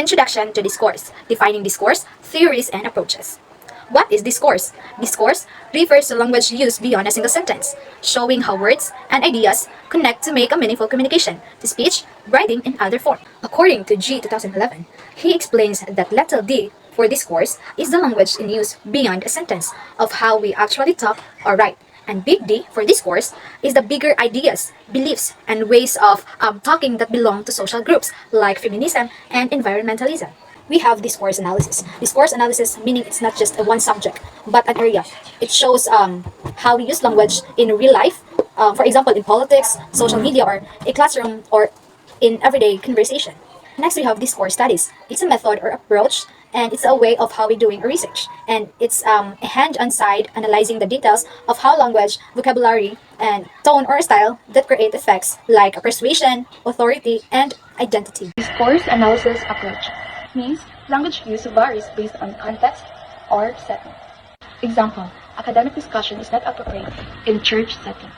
Introduction to Discourse, defining discourse, theories, and approaches. What is discourse? Discourse refers to language used beyond a single sentence, showing how words and ideas connect to make a meaningful communication to speech, writing, and other form. According to G 2011, he explains that letter D for discourse is the language in use beyond a sentence of how we actually talk or write. And big D for discourse is the bigger ideas, beliefs, and ways of talking that belong to social groups like feminism and environmentalism. We have discourse analysis. Discourse analysis meaning it's not just a one subject, but an area. It shows how we use language in real life, for example, in politics, social media, or a classroom, or in everyday conversation. Next, we have discourse studies. It's a method or approach, and it's a way of how we're doing research. And it's a hand-on side analyzing the details of how language, vocabulary, and tone or style that create effects like persuasion, authority, and identity. Discourse analysis approach means language use varies based on context or setting. Example, academic discussion is not appropriate in church setting.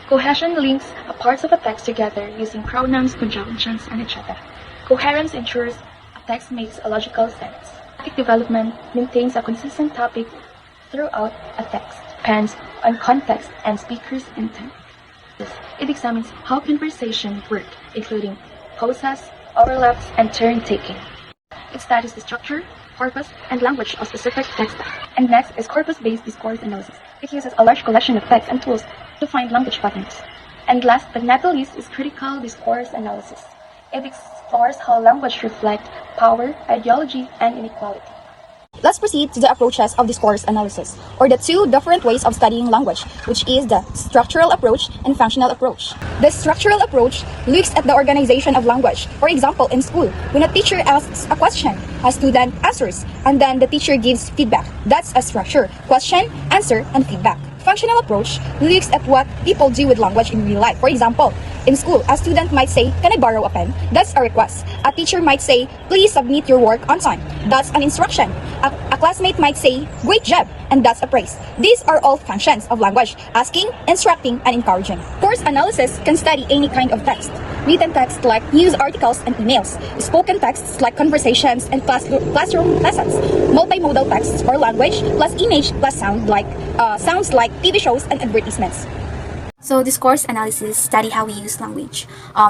Cohesion links parts of a text together using pronouns, conjunctions, and etc. Coherence ensures a text makes a logical sense. Topic development maintains a consistent topic throughout a text, depends on context and speaker's intent. It examines how conversation work, including pauses, overlaps, and turn-taking. It studies the structure, purpose, and language of specific text. And next is corpus-based discourse analysis. It uses a large collection of texts and tools to find language patterns. And last but not the least is critical discourse analysis. It explores how language reflects power, ideology, and inequality. Let's proceed to the approaches of discourse analysis, or the two different ways of studying language, which is the structural approach and functional approach. The structural approach looks at the organization of language. For example, in school, when a teacher asks a question, a student answers, and then the teacher gives feedback. That's a structure: question, answer, and feedback. Functional approach looks at what people do with language in real life. For example, in school, a student might say, "Can I borrow a pen?" That's a request. A teacher might say, "Please submit your work on time." That's an instruction. A classmate might say, "Great job," and that's a praise. These are all functions of language: asking, instructing, and encouraging. Course analysis can study any kind of text. Written text like news articles and emails. Spoken texts like conversations and classroom lessons. Multimodal texts or language plus image plus sounds like TV shows and advertisements. So discourse analysis study how we use language.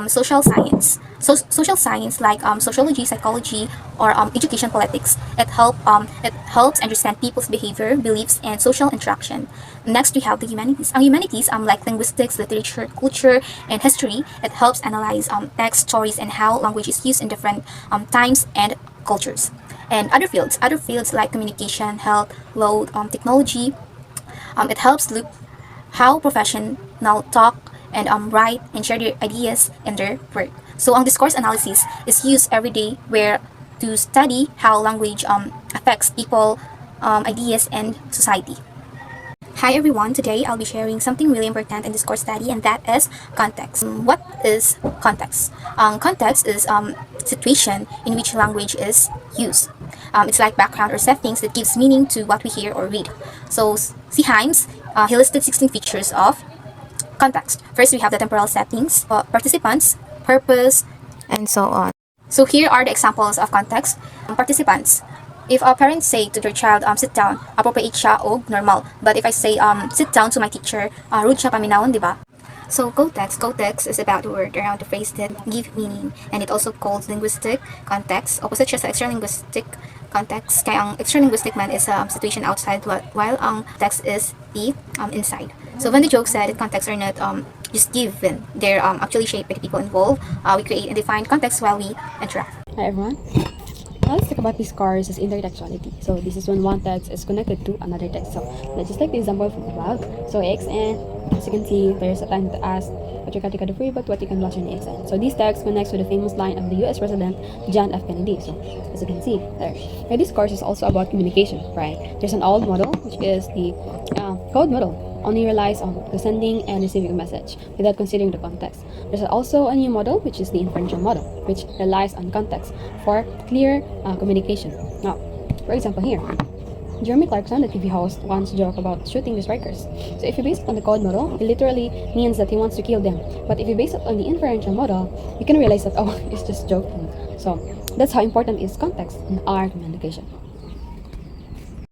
Social science, social science like sociology, psychology, or education politics. It helps understand people's behavior, beliefs, and social interaction. Next, we have the humanities. Humanities like linguistics, literature, culture, and history. It helps analyze text, stories, and how language is used in different times and cultures. And other fields like communication, health, law, technology. It helps look how professional talk and write and share their ideas in their work. So discourse analysis is used every day where to study how language affects people, ideas, and society. Hi everyone, today I'll be sharing something really important in discourse study, and that is context. What is context? Context is situation in which language is used. It's like background or settings that gives meaning to what we hear or read. So see Himes, he listed 16 features of context. First, we have the temporal settings, participants, purpose, and so on. So here are the examples of context. Participants. If a parent say to their child, sit down, appropriate siya o normal. But if I say, sit down to my teacher, rude siya paminawon, di ba? So context is about the word around the phrase that give meaning, and it also called linguistic context. Opposite siya sa extralinguistic context. Kaya ang extralinguistic man is situation outside, while ang text is the inside. So when the joke said that contexts are not just given, they're actually shaped by the people involved. We create and define context while we interact. Hi everyone. Now let's talk about discourse as intertextuality. So this is when one text is connected to another text. So let's just take the example from above. So AXN, as you can see, there's a time to ask what you can take out of free, but what you can watch on AXN. So this text connects with the famous line of the US President John F. Kennedy. So as you can see there. Now discourse is also about communication, right? There's an old model, which is the code model. Only relies on the sending and receiving a message without considering the context. There's also a new model, which is the inferential model, which relies on context for clear communication. Now, for example here, Jeremy Clarkson, the TV host, once joked about shooting the strikers. So if you base it on the code model, it literally means that he wants to kill them. But if you base it on the inferential model, you can realize that, oh, it's just joking. So that's how important is context in our communication.